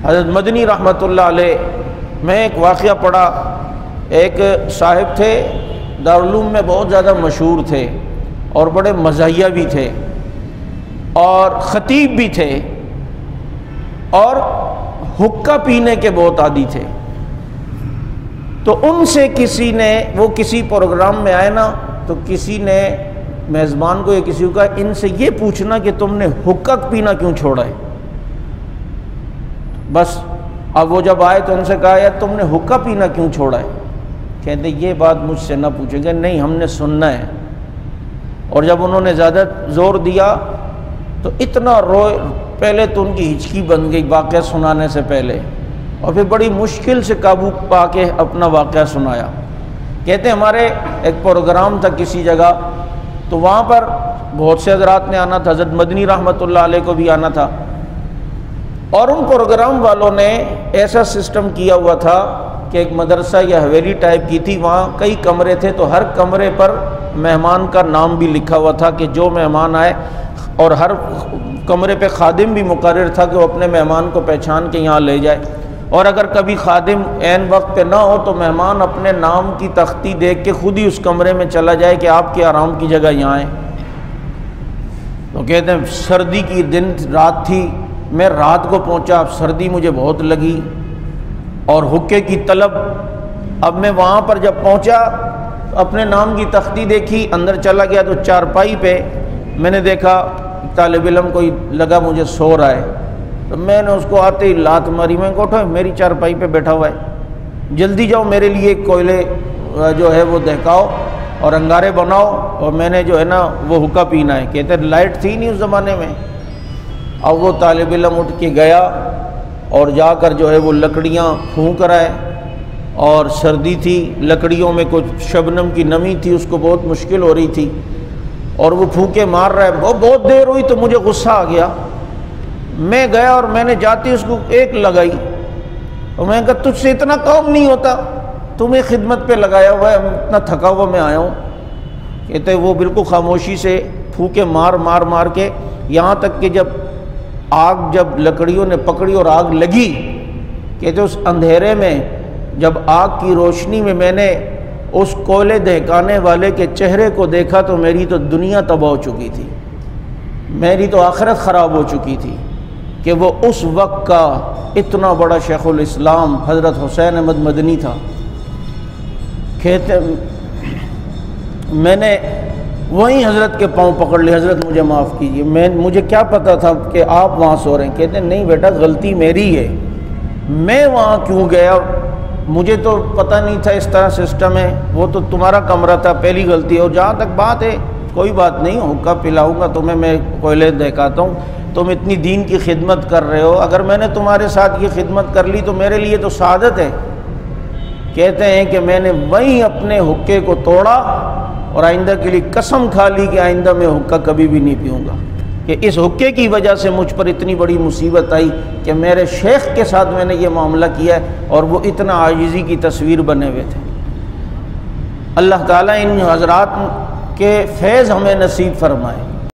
हज़रत मदनी रहमतुल्लाह अलैह मैं एक वाक़या पढ़ा। एक साहिब थे, दारुल उलूम में बहुत ज़्यादा मशहूर थे और बड़े मज़ाहिया भी थे और ख़तीब भी थे और हुक्का पीने के बहुत आदी थे। तो उनसे किसी ने, वो किसी प्रोग्राम में आए ना, तो किसी ने मेज़बान को या किसी को कहा इनसे ये पूछना कि तुमने हुक्का पीना क्यों छोड़ा है। बस अब वो जब आए तो उनसे कहा यार तुमने हुक्का पीना क्यों छोड़ा है। कहते ये बात मुझसे ना पूछेंगे, नहीं हमने सुनना है। और जब उन्होंने ज़्यादा ज़ोर दिया तो इतना रोए, पहले तो उनकी हिचकी बन गई वाक़या सुनाने से पहले, और फिर बड़ी मुश्किल से काबू पा के अपना वाक़या सुनाया। कहते हमारे एक प्रोग्राम था किसी जगह, तो वहाँ पर बहुत से हज़रात ने आना था, हज़रत मदनी रहमतुल्लाह अलैह को भी आना था। और उन प्रोग्राम वालों ने ऐसा सिस्टम किया हुआ था कि एक मदरसा या हवेली टाइप की थी, वहाँ कई कमरे थे, तो हर कमरे पर मेहमान का नाम भी लिखा हुआ था कि जो मेहमान आए, और हर कमरे पे खादिम भी मुकर्रर था कि वो अपने मेहमान को पहचान के यहाँ ले जाए। और अगर कभी खादिम ऐन वक्त पे ना हो तो मेहमान अपने नाम की तख्ती देख के खुद ही उस कमरे में चला जाए कि आपके आराम की जगह यहाँ आए। तो कहते हैं सर्दी की दिन रात थी, मैं रात को पहुँचा, सर्दी मुझे बहुत लगी और हुक्के की तलब। अब मैं वहाँ पर जब पहुँचा अपने नाम की तख्ती देखी, अंदर चला गया तो चारपाई पे मैंने देखा तालिब इल्म कोई लगा मुझे सो रहा है। तो मैंने उसको आते ही लात मारी, मैं उठो मेरी चारपाई पे बैठा हुआ है, जल्दी जाओ मेरे लिए कोयले जो है वो दहकाओ और अंगारे बनाओ, और मैंने जो है ना वो हुक्का पीना है। कहते लाइट थी नहीं उस ज़माने में। अब वो तालिब इल्म उठ के गया और जाकर जो है वो लकड़ियाँ फूंक रहा है, और सर्दी थी, लकड़ियों में कुछ शबनम की नमी थी, उसको बहुत मुश्किल हो रही थी, और वो फूंके मार रहा है। बहुत देर हुई तो मुझे गुस्सा आ गया। मैं गया और मैंने जाती उसको एक लगाई, और मैं कहा तुझसे इतना काम नहीं होता, तुम्हें खिदमत पे लगाया हुआ है, इतना थका हुआ मैं आया हूँ। कहते वो बिल्कुल खामोशी से फूंके मार मार मार के, यहाँ तक कि जब आग जब लकड़ियों ने पकड़ी और आग लगी, कहते उस अंधेरे में जब आग की रोशनी में मैंने उस कोयले दहकाने वाले के चेहरे को देखा तो मेरी तो दुनिया तबाह हो चुकी थी, मेरी तो आखिरत ख़राब हो चुकी थी कि वो उस वक्त का इतना बड़ा शेखुल इस्लाम हज़रत हुसैन अहमद मदनी था। कहते मैंने वहीं हज़रत के पाँव पकड़ लिए, हज़रत मुझे माफ़ कीजिए, मुझे क्या पता था कि आप वहाँ सो रहे हैं। कहते नहीं बेटा गलती मेरी है, मैं वहाँ क्यों गया, मुझे तो पता नहीं था इस तरह सिस्टम है, वो तो तुम्हारा कमरा था, पहली गलती है। और जहाँ तक बात है कोई बात नहीं, हुक्का पिलाऊंगा तुम्हें, मैं कोयले दहकाता हूँ, तुम इतनी दीन की खिदमत कर रहे हो, अगर मैंने तुम्हारे साथ ये खिदमत कर ली तो मेरे लिए तो सादत है। कहते हैं कि मैंने वहीं अपने हुक्के को तोड़ा और आइंदा के लिए कसम खा ली कि आइंदा मैं हुक्का कभी भी नहीं पीऊँगा, कि इस हुक्के की वजह से मुझ पर इतनी बड़ी मुसीबत आई कि मेरे शेख के साथ मैंने ये मामला किया है और वो इतना आजिज़ी की तस्वीर बने हुए थे। अल्लाह ताला इन हज़रात के फैज़ हमें नसीब फरमाए।